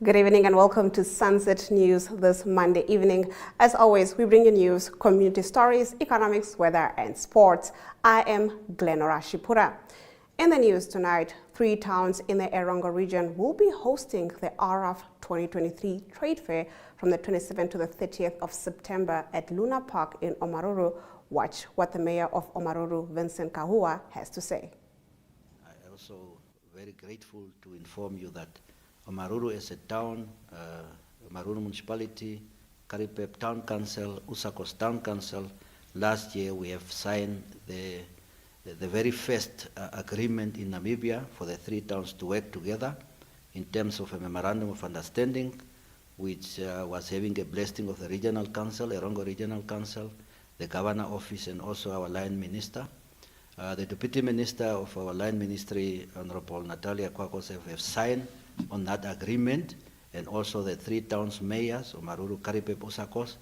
Good evening and welcome to Sunset News this Monday evening. As always, we bring you news, community stories, economics, weather and sports. I am Glenora Shipura. In the news tonight, 3 towns in the Erongo region will be hosting the RF 2023 Trade Fair from the 27th to the 30th of September at Luna Park in Omaruru. Watch what the mayor of Omaruru, Vincent Kahua, has to say. I'm also very grateful to inform you that Omaruru as a town, Omaruru Municipality, Karipep Town Council, Usakos Town Council, last year we have signed the very first agreement in Namibia for the 3 towns to work together in terms of a memorandum of understanding, which was having a blessing of the Regional Council, Erongo Regional Council, the Governor Office, and also our Line Minister. The Deputy Minister of our Line Ministry, Honorable Natalia Kwakosev, have signed on that agreement, and also the 3 towns mayors, Omaruru, Karipep, Usakos.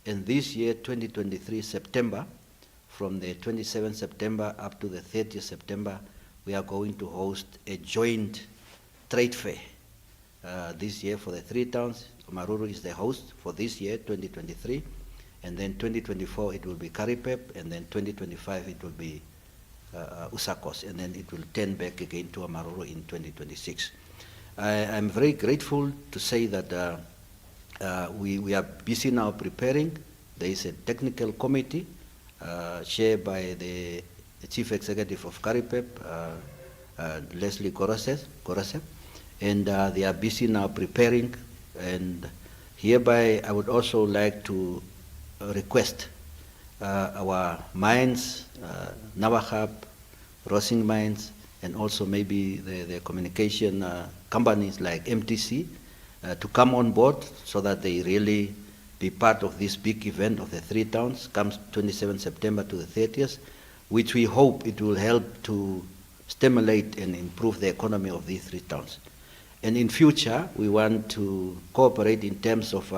And this year, 2023 September, from the 27th September up to the 30th September, we are going to host a joint trade fair. This year for the 3 towns, Omaruru is the host for this year, 2023, and then 2024 it will be Karipep, and then 2025 it will be Usakos, and then it will turn back again to Omaruru in 2026. I'm very grateful to say that we are busy now preparing. There is a technical committee chaired by the Chief Executive of Karipep, Leslie Korosep, and they are busy now preparing. And hereby I would also like to request our mines, Nawahab, Rosing Mines, and also maybe the communication companies like MTC to come on board so that they really be part of this big event of the 3 towns, comes 27 September to the 30th, which we hope it will help to stimulate and improve the economy of these 3 towns. And in future, we want to cooperate in terms of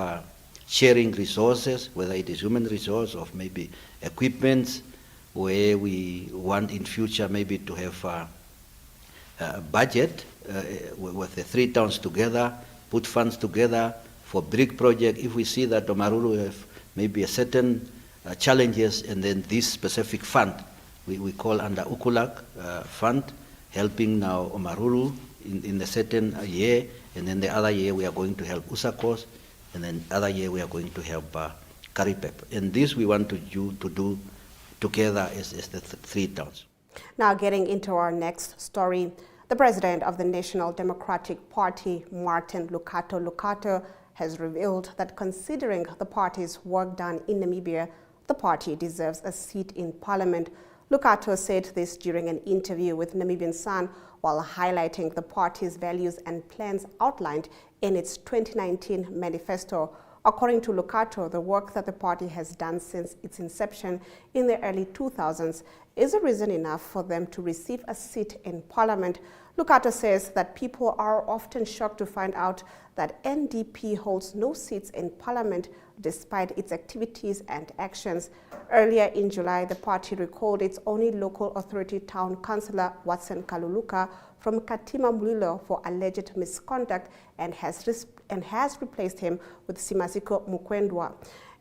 sharing resources, whether it is human resource or maybe equipment, where we want in future maybe to have a budget with the 3 towns together, put funds together for big project. If we see that Omaruru have maybe a certain challenges, and then this specific fund, we call under Ukulak fund, helping now Omaruru in the certain year, and then the other year we are going to help Usakos, and then other year we are going to help Karipep. And this we want to do together as the 3 towns. Now getting into our next story, the president of the National Democratic Party, Martin Lucato, has revealed that considering the party's work done in Namibia, the party deserves a seat in parliament. Lucato said this during an interview with Namibian Sun while highlighting the party's values and plans outlined in its 2019 manifesto. According to Lucato, the work that the party has done since its inception in the early 2000s is a reason enough for them to receive a seat in parliament. Lucato says that people are often shocked to find out that NDP holds no seats in parliament despite its activities and actions. Earlier in July, the party recalled its only local authority town councillor, Watson Kaluluka, from Katima Mulilo for alleged misconduct and has replaced him with Simasiko Mukwendwa.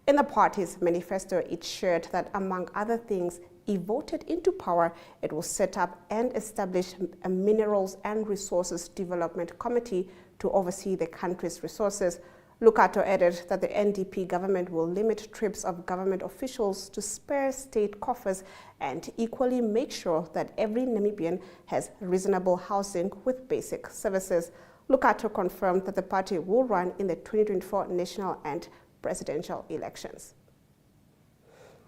In the party's manifesto, it shared that, among other things, if voted into power, it will set up and establish a Minerals and Resources Development Committee to oversee the country's resources. Lucato added that the NDP government will limit trips of government officials to spare state coffers and equally make sure that every Namibian has reasonable housing with basic services. Lucato confirmed that the party will run in the 2024 national and presidential elections.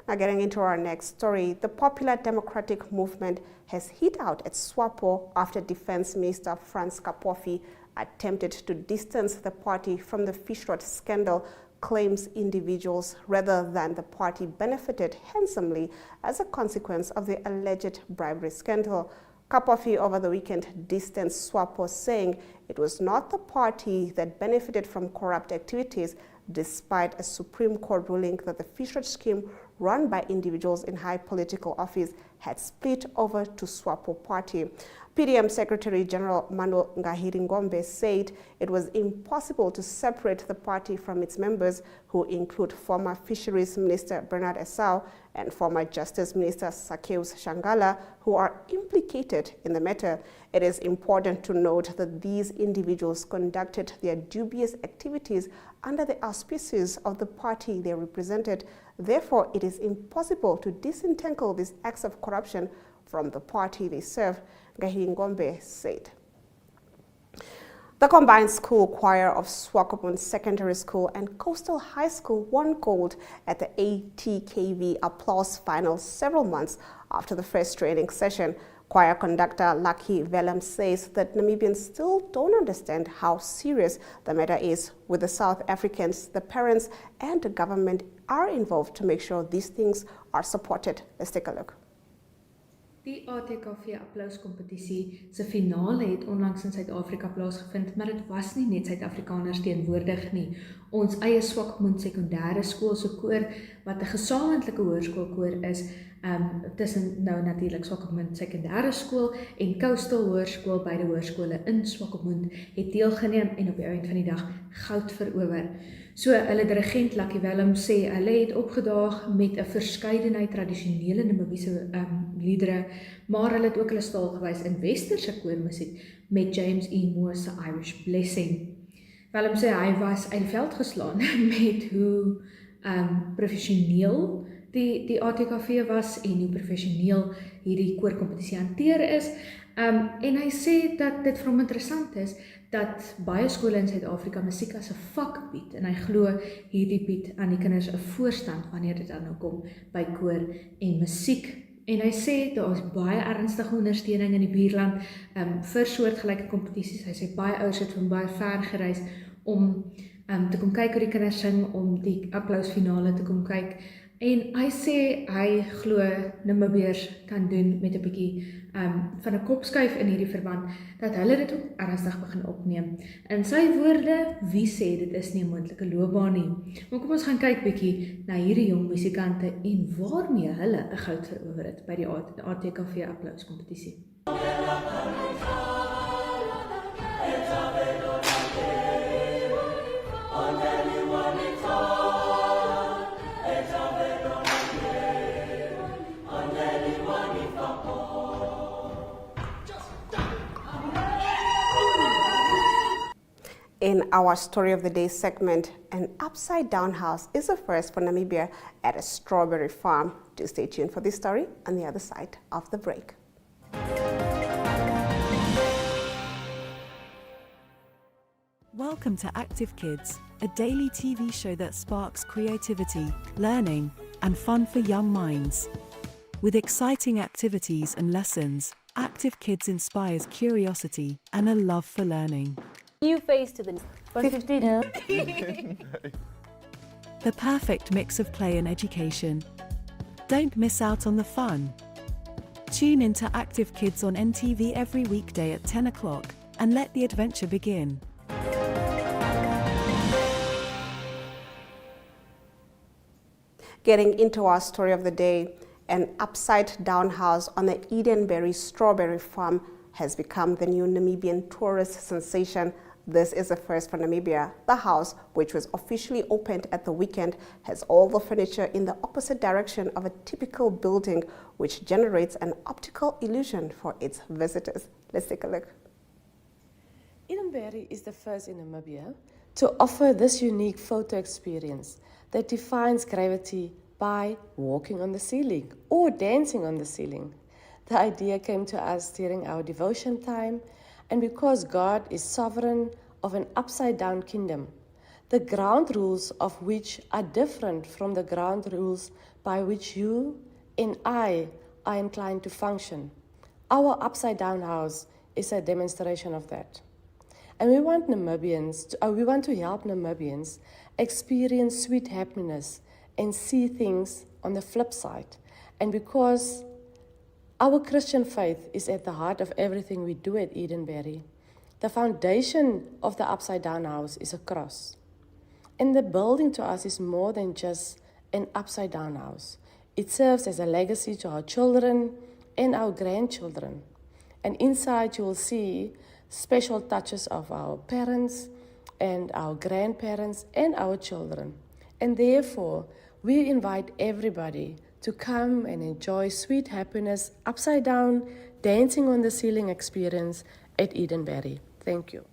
Now getting into our next story, the Popular Democratic Movement has hit out at SWAPO after Defense Minister Frans Kapofi attempted to distance the party from the Fishrot scandal, claims individuals rather than the party benefited handsomely as a consequence of the alleged bribery scandal. Kapofi over the weekend distanced SWAPO, saying it was not the party that benefited from corrupt activities, despite a Supreme Court ruling that the Fishrot scheme run by individuals in high political office had split over to SWAPO party. PDM Secretary General Manuel Ngahiri-Ngombe said it was impossible to separate the party from its members, who include former Fisheries Minister Bernard Esau and former Justice Minister Zacchaeus Shangala, who are implicated in the matter. It is important to note that these individuals conducted their dubious activities under the auspices of the party they represented. Therefore, it is impossible to disentangle these acts of corruption from the party they serve, Ngahiri-Ngombe said. The combined school choir of Swakopmund Secondary School and Coastal High School won gold at the ATKV Applause Finals several months after the first training session. Choir conductor Lucky Velem says that Namibians still don't understand how serious the matter is. With the South Africans, the parents and the government are involved to make sure these things are supported. Let's take a look. Die ATKV applauskompetisie se finale het onlangs in Suid-Afrika plaasgevind, maar dit was nie net Suid-Afrikaners teenwoordig nie. Ons eie Swakopmund Sekondêre Skool se koor, wat 'n gesamentlike hoërskoolkoor is, tussen nou natuurlik Swakopmund Sekondêre Skool en Coastal Hoërskool, beide hoërskole in Swakopmund, het deelgeneem en op die einde van die dag goud verower. So, hulle dirigent Lucky Velem sê hulle het opgedaag met 'n verskeidenheid tradisionele Namibiese liedere, maar hulle het ook hulle staal gewys in westerse koormusiek met James E. Moore se Irish Blessing. Velem sê hy was uit die veld geslaan met hoe professioneel die ATKV was en hoe professioneel hierdie koorkompetisie hanteer is. En hy sê dat dit vir hom interessant is dat baie skole in Suid-Afrika musiek as 'n vak bied, en hy glo hierdie bied aan die kinders 'n voorstand wanneer dit dan nou kom by koor en musiek. En hy sê daar is baie ernstige ondersteuning in die buurland vir soortgelyke kompetisies. Hy sê baie ouers het van baie ver gereis om te kom kyk hoe die kinders sing, om die applausfinale te kom kyk. En hy sê hy glo Namibiërs kan doen met 'n bietjie van 'n kopskuif in hierdie verband, dat hulle dit ook ernstig begin opneem. In sy woorde, wie sê dit is nie 'n moontlike loopbaan nie. Maar kom ons gaan kyk bietjie na hierdie jong musikante en waarmee hulle 'n goud verower het by die ATKV applauskompetisie. In our Story of the Day segment, an upside-down house is a first for Namibia at a strawberry farm. Do stay tuned for this story on the other side of the break. Welcome to Active Kids, a daily TV show that sparks creativity, learning, and fun for young minds. With exciting activities and lessons, Active Kids inspires curiosity and a love for learning. New face to the 150. The perfect mix of play and education. Don't miss out on the fun. Tune in to Active Kids on NTV every weekday at 10 o'clock and let the adventure begin. Getting into our story of the day, an upside-down house on the Edenberry strawberry farm has become the new Namibian tourist sensation. This is a first for Namibia. The house, which was officially opened at the weekend, has all the furniture in the opposite direction of a typical building, which generates an optical illusion for its visitors. Let's take a look. Edenberry is the first in Namibia to offer this unique photo experience that defines gravity by walking on the ceiling or dancing on the ceiling. The idea came to us during our devotion time, and because God is sovereign of an upside-down kingdom, the ground rules of which are different from the ground rules by which you and I are inclined to function. Our upside-down house is a demonstration of that. And we want to help Namibians experience sweet happiness and see things on the flip side. And because our Christian faith is at the heart of everything we do at Edenberry, the foundation of the upside-down house is a cross. And the building to us is more than just an upside-down house. It serves as a legacy to our children, and our grandchildren. And inside you will see special touches of our parents and our grandparents and our children. And therefore, we invite everybody to come and enjoy Sweet Happiness Upside Down Dancing on the Ceiling experience at Edenberry. Thank you.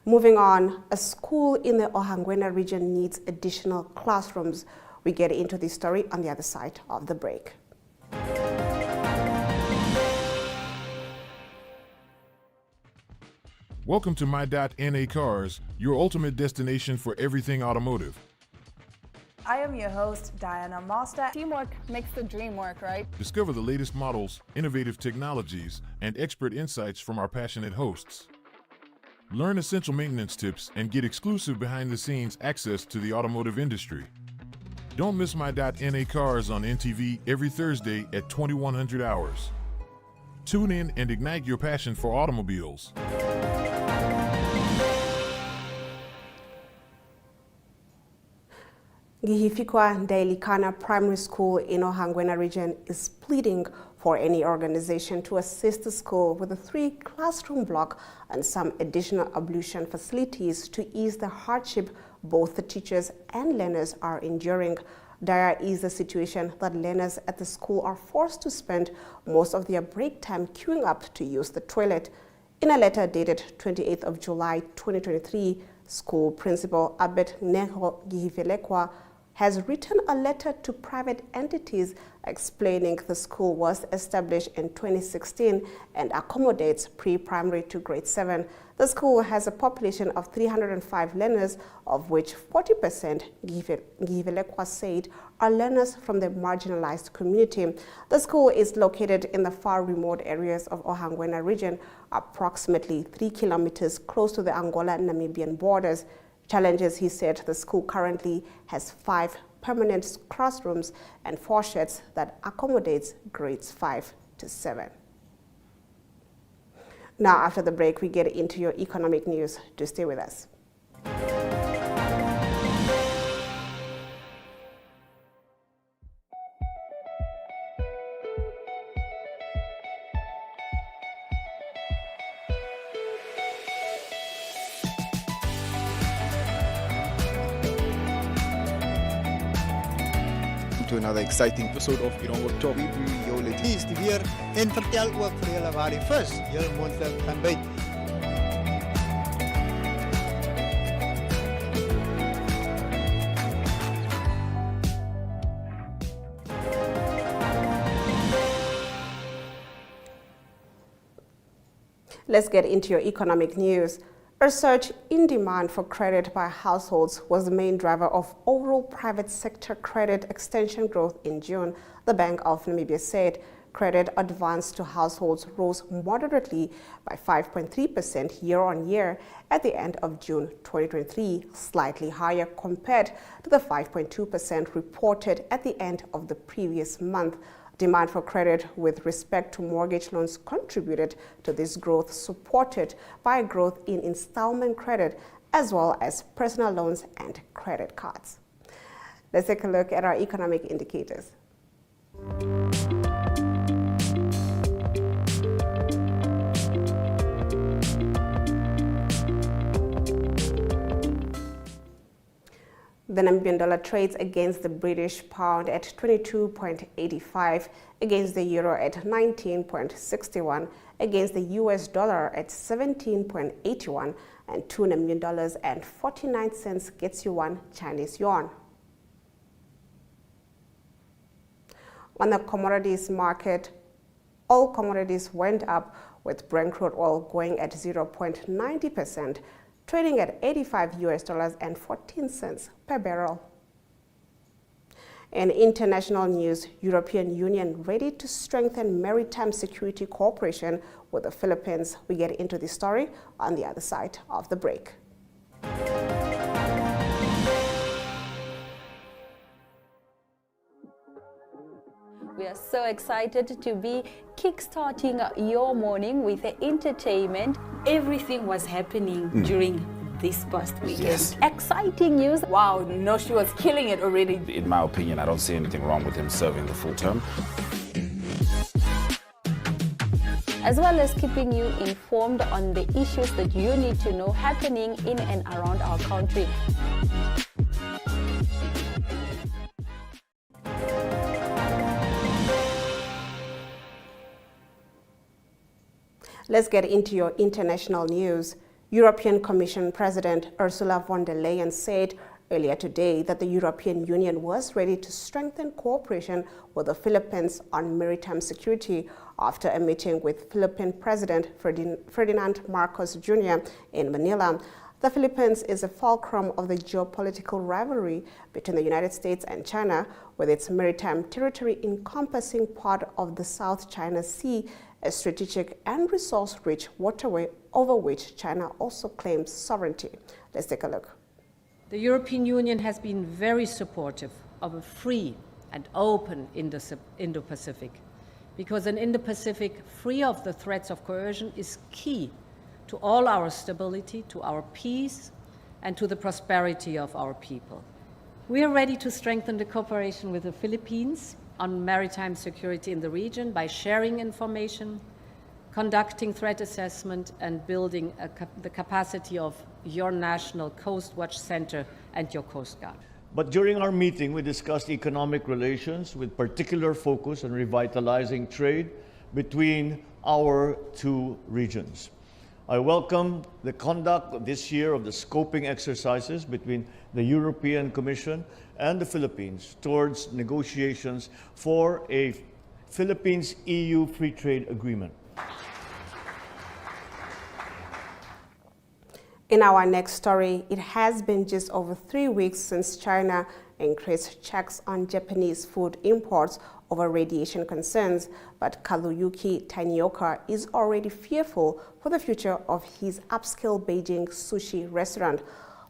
Moving on, a school in the Ohangwena region needs additional classrooms. We get into this story on the other side of the break. Welcome to My.NA Cars, your ultimate destination for everything automotive. I am your host, Diana Master. Teamwork makes the dream work, right? Discover the latest models, innovative technologies, and expert insights from our passionate hosts. Learn essential maintenance tips and get exclusive behind-the-scenes access to the automotive industry. Don't miss My.NA Cars on NTV every Thursday at 2100 hours. Tune in and ignite your passion for automobiles. Gihifikwa Ndailikana Primary School in Ohangwena region is pleading for any organization to assist the school with a 3-classroom block and some additional ablution facilities to ease the hardship both the teachers and learners are enduring. Dire is the situation that learners at the school are forced to spend most of their break time queuing up to use the toilet. In a letter dated 28th of July 2023, school principal Abet Neho Gihivelekwa has written a letter to private entities explaining the school was established in 2016 and accommodates pre-primary to grade 7. The school has a population of 305 learners, of which 40%, Gihivelekwa said, are learners from the marginalized community. The school is located in the far remote areas of Ohangwena region, approximately 3 kilometers close to the Angola-Namibian borders. Challenges, he said, the school currently has 5 permanent classrooms and 4 sheds that accommodates grades 5 to 7. Now, after the break, we get into your economic news. Do stay with us. To another exciting episode of Irongo Talk. Jou het lees die weer en vertel ook vir julle waar die vis julle moontlik gaan byt. Let's get into your economic news. A surge in demand for credit by households was the main driver of overall private sector credit extension growth in June, the Bank of Namibia said. Credit advanced to households rose moderately by 5.3% year-on-year at the end of June 2023, slightly higher compared to the 5.2% reported at the end of the previous month. Demand for credit with respect to mortgage loans contributed to this growth, supported by growth in installment credit as well as personal loans and credit cards. Let's take a look at our economic indicators. The Namibian dollar trades against the British pound at 22.85, against the euro at 19.61, against the US dollar at 17.81, and $2 Namibian and 49 cents gets you 1 Chinese yuan. On the commodities market, all commodities went up, with Brent crude oil going at 0.90%, trading at $85.14 per barrel. In international news, European Union ready to strengthen maritime security cooperation with the Philippines. We get into this story on the other side of the break. We are so excited to be kickstarting your morning with the entertainment. Everything was happening during this past weekend. Yes. Exciting news. Wow, no, she was killing it already. In my opinion, I don't see anything wrong with him serving the full term. as well as keeping you informed on the issues that you need to know happening in and around our country. Let's get into your international news. European Commission President Ursula von der Leyen said earlier today that the European Union was ready to strengthen cooperation with the Philippines on maritime security after a meeting with Philippine President Ferdinand Marcos Jr. in Manila. The Philippines is a fulcrum of the geopolitical rivalry between the United States and China, with its maritime territory encompassing part of the South China Sea, a strategic and resource-rich waterway over which China also claims sovereignty. Let's take a look. The European Union has been very supportive of a free and open Indo-Pacific, because an Indo-Pacific free of the threats of coercion is key to all our stability, to our peace, and to the prosperity of our people. We are ready to strengthen the cooperation with the Philippines on maritime security in the region by sharing information, conducting threat assessment, and building the capacity of your National Coast Watch Center and your Coast Guard. But during our meeting, we discussed economic relations with particular focus on revitalizing trade between our two regions. I welcome the conduct this year of the scoping exercises between the European Commission and the Philippines towards negotiations for a Philippines-EU free trade agreement. In our next story, it has been just over 3 weeks since China increased checks on Japanese food imports over radiation concerns, but Kazuyuki Tanioka is already fearful for the future of his upscale Beijing sushi restaurant.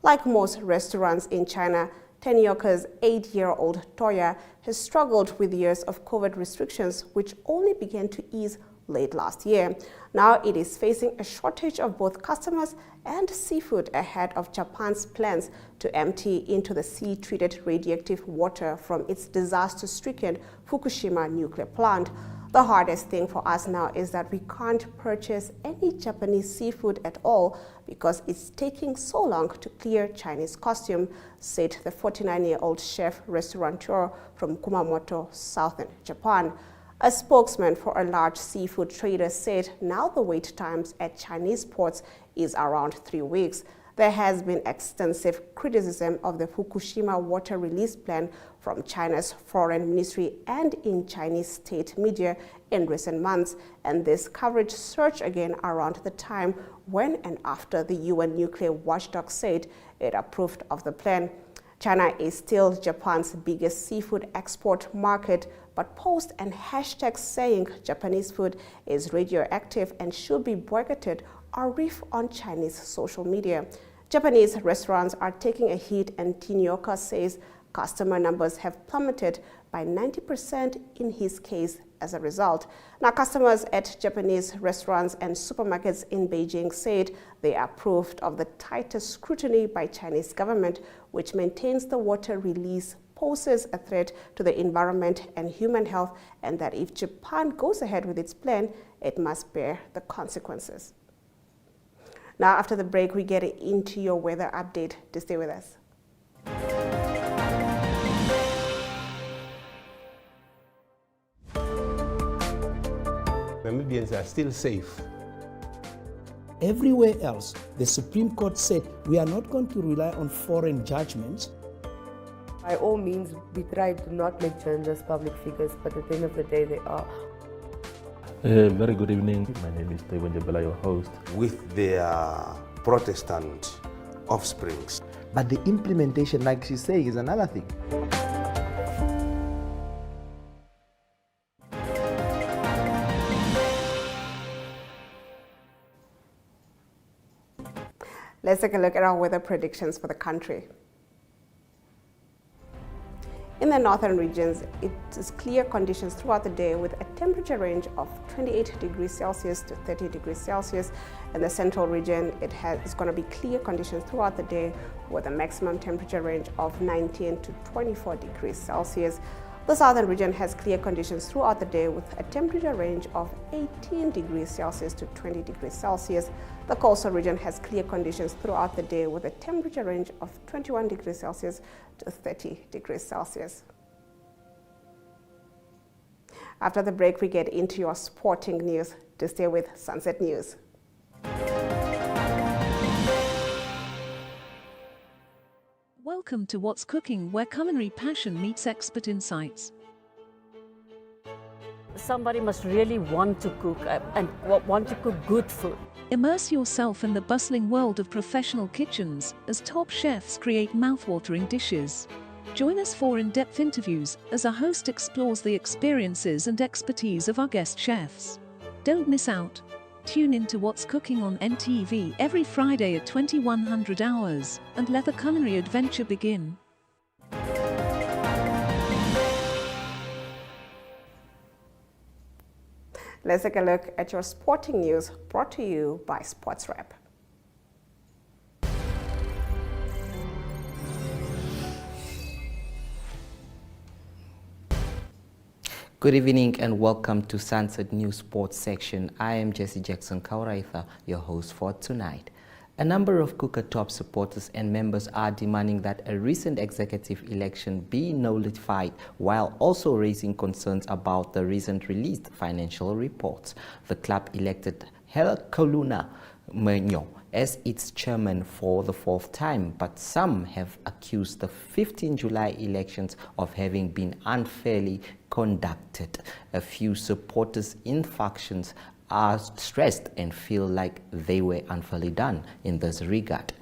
Like most restaurants in China, Tanioka's 8-year-old Toya has struggled with years of COVID restrictions, which only began to ease late last year. Now it is facing a shortage of both customers and seafood ahead of Japan's plans to empty into the sea-treated radioactive water from its disaster-stricken Fukushima nuclear plant. The hardest thing for us now is that we can't purchase any Japanese seafood at all because it's taking so long to clear Chinese customs, said the 49-year-old chef restaurateur from Kumamoto, southern Japan. A spokesman for a large seafood trader said now the wait times at Chinese ports is around 3 weeks. There has been extensive criticism of the Fukushima water release plan from China's foreign ministry and in Chinese state media in recent months, and this coverage surged again around the time when and after the UN nuclear watchdog said it approved of the plan. China is still Japan's biggest seafood export market, but posts and hashtags saying Japanese food is radioactive and should be boycotted are rife on Chinese social media. Japanese restaurants are taking a hit, and Tanioka says customer numbers have plummeted by 90% in his case as a result. Now, customers at Japanese restaurants and supermarkets in Beijing said they approved of the tighter scrutiny by Chinese government, which maintains the water release poses a threat to the environment and human health, and that if Japan goes ahead with its plan, it must bear the consequences. Now, after the break, we get into your weather update. To stay with us. Namibians are still safe. Everywhere else, the Supreme Court said we are not going to rely on foreign judgments. By all means, we try to not make journalists public figures, but at the end of the day, they are. Very good evening. My name is Taiwan Jabala, your host. With their Protestant offsprings. But the implementation, like she's saying, is another thing. Let's take a look at our weather predictions for the country. In the northern regions, it is clear conditions throughout the day with a temperature range of 28 degrees Celsius to 30 degrees Celsius. In the central region, it's going to be clear conditions throughout the day with a maximum temperature range of 19 to 24 degrees Celsius. The southern region has clear conditions throughout the day with a temperature range of 18 degrees Celsius to 20 degrees Celsius. The coastal region has clear conditions throughout the day with a temperature range of 21 degrees Celsius to 30 degrees Celsius. After the break, we get into your sporting news. To stay with Sunset News. Welcome to What's Cooking, where culinary passion meets expert insights. Somebody must really want to cook and want to cook good food. Immerse yourself in the bustling world of professional kitchens as top chefs create mouth-watering dishes. Join us for in-depth interviews as our host explores the experiences and expertise of our guest chefs. Don't miss out. Tune in to What's Cooking on NTV every Friday at 2100 hours and let the culinary adventure begin. Let's take a look at your sporting news brought to you by SportsRep. Good evening and welcome to Sunset News Sports section. I am Jesse Jackson Kauraitha, your host for tonight. A number of Kruger top supporters and members are demanding that a recent executive election be nullified while also raising concerns about the recent released financial reports. The club elected Helekoluna Menyo as its chairman for the fourth time, but some have accused the 15 July elections of having been unfairly conducted. A few supporters in factions are stressed and feel like they were unfairly done in this regard.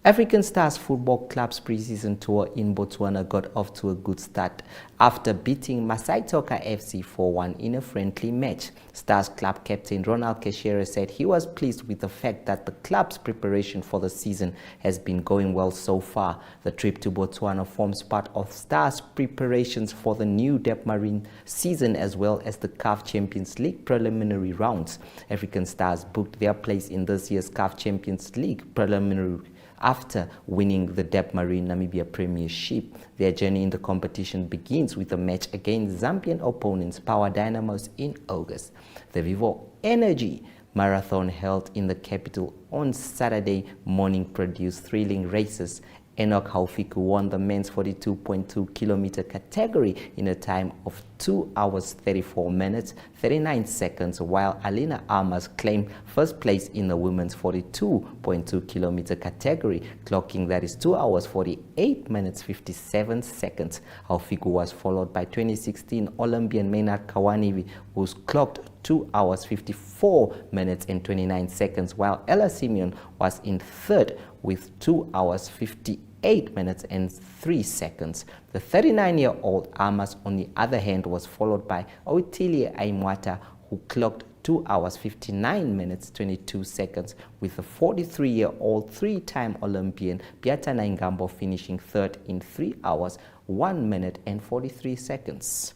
African Stars Football Club's pre-season tour in Botswana got off to a good start after beating Masai Toka FC 4-1 in a friendly match. Stars Club captain Ronald Keshera said he was pleased with the fact that the club's preparation for the season has been going well so far. The trip to Botswana forms part of Stars' preparations for the new Debmarine season as well as the CAF Champions League preliminary rounds. African Stars booked their place in this year's CAF Champions League preliminary after winning the Debmarine Namibia Premiership. Their journey in the competition begins with a match against Zambian opponents Power Dynamos in August. The Vivo Energy Marathon held in the capital on Saturday morning produced thrilling races. Enoch Haufiku won the men's 42.2 kilometer category in a time of 2 hours 34 minutes 39 seconds, while Alina Armas claimed first place in the women's 42.2 kilometer category, clocking that is 2 hours 48 minutes 57 seconds. Haufiku was followed by 2016 Olympian Maynard Kawanivi, who's clocked 2 hours 54 minutes and 29 seconds, while Ella Simeon was in third with 2 hours 58 minutes and 3 seconds. The 39-year-old Armas, on the other hand, was followed by Otilie Aimwata, who clocked 2 hours 59 minutes 22 seconds, with the 43-year-old three-time Olympian Beata Naingambo finishing third in 3 hours 1 minute and 43 seconds.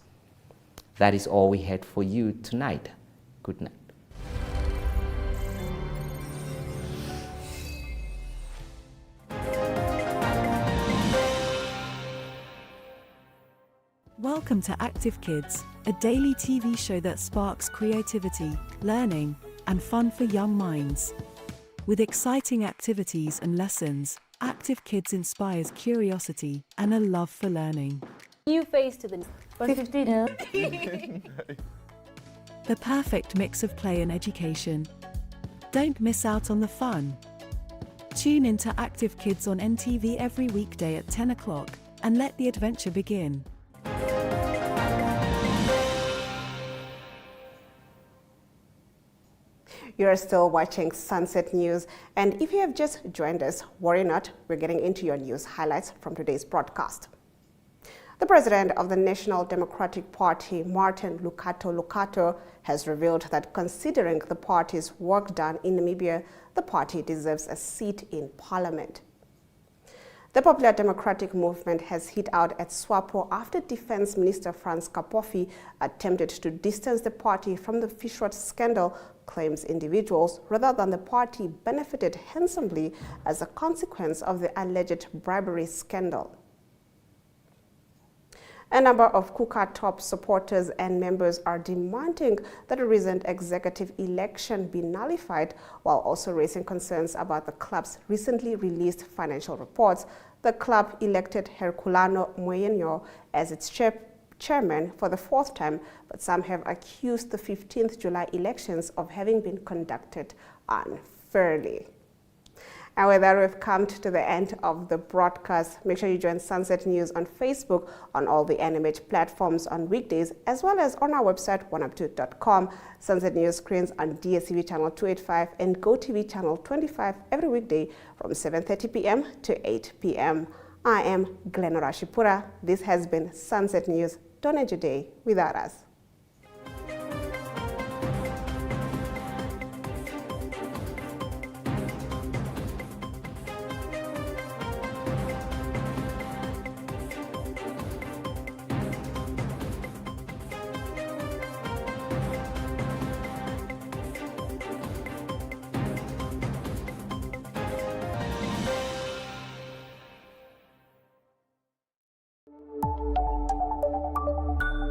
That is all we had for you tonight. Good night. Welcome to Active Kids, a daily TV show that sparks creativity, learning, and fun for young minds. With exciting activities and lessons, Active Kids inspires curiosity and a love for learning. New face to the 115. The perfect mix of play and education. Don't miss out on the fun. Tune in to Active Kids on NTV every weekday at 10 o'clock and let the adventure begin. You're still watching Sunset News, and if you have just joined us, worry not, we're getting into your news highlights from today's broadcast. The president of the National Democratic Party, Martin Lukato, has revealed that considering the party's work done in Namibia, the party deserves a seat in parliament. The Popular Democratic Movement has hit out at SWAPO after Defense Minister Frans Kapofi attempted to distance the party from the Fish-Rot scandal, claims individuals, rather than the party benefited handsomely as a consequence of the alleged bribery scandal. A number of KUKA top supporters and members are demanding that the recent executive election be nullified, while also raising concerns about the club's recently released financial reports. The club elected Herculano Moyenyo as its chairman for the 4th time, but some have accused the 15th July elections of having been conducted unfairly. And with that, we've come to the end of the broadcast. Make sure you join Sunset News on Facebook, on all the NMH platforms on weekdays, as well as on our website, oneupto.com. Sunset News screens on DSTV channel 285 and GoTV channel 25 every weekday from 7:30 p.m. to 8 p.m. I am Glenora Shipura. This has been Sunset News. Don't end your day without us.